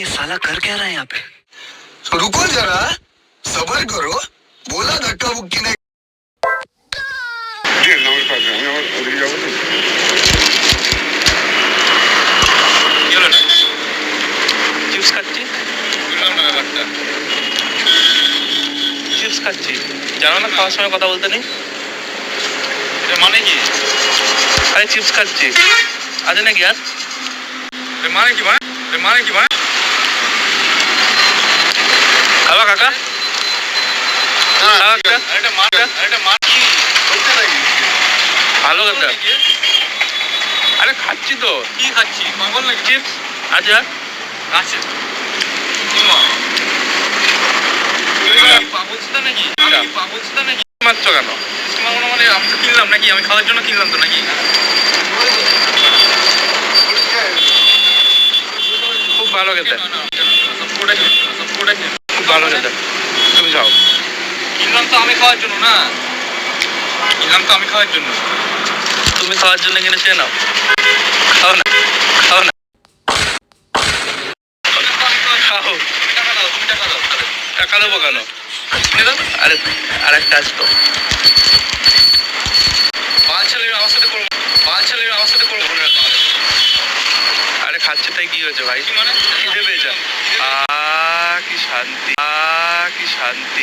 ये साला कर क्या रहा है यहाँ पे? रुको जरा, सबर करो, बोला धक्का मुक्की नहीं। চিপস খাচ্ছি, চিপস খাচ্ছি। জানো না খাওয়ার সময় কথা বলতে নেই? মানে কি? আরে চিপস খাচ্ছি, আছে নাকি আর? মানে কি ভাই? মানে কি ভাই? খাবা কাকা? ভালো কথা। আরে খাচ্ছি তো। কি খাচ্ছি? পাগল নাকি? চিপস আছে আর? আছে। পাগলটা নাকি? পাগলটা নাকি? মারছ কেন? মানে আমি তো কিনলাম নাকি? আমি খাওয়ার জন্য কিনলাম তো নাকি? খুব ভালো খেতে, খুব ভালো খেতে। তুমি খাও। কিনলাম তো আমি খাওয়ার জন্য না, কিনলাম তো আমি খাওয়ার জন্য। তুমি খাওয়ার জন্য কিনেছে নাও, খাও না, খাও না, খাও। টাকা দাও, তুমি টাকা দাও। টাকা দেবো কেন? আরে আরেকটা আসতো। বাল ছেলের আমার সাথে করবো, বাল ছেলের আমার সাথে করবো না। আরে খাচ্ছে তাই কি হয়েছে ভাই? মানে খিদে পেয়েছে। কি শান্তি, কি শান্তি।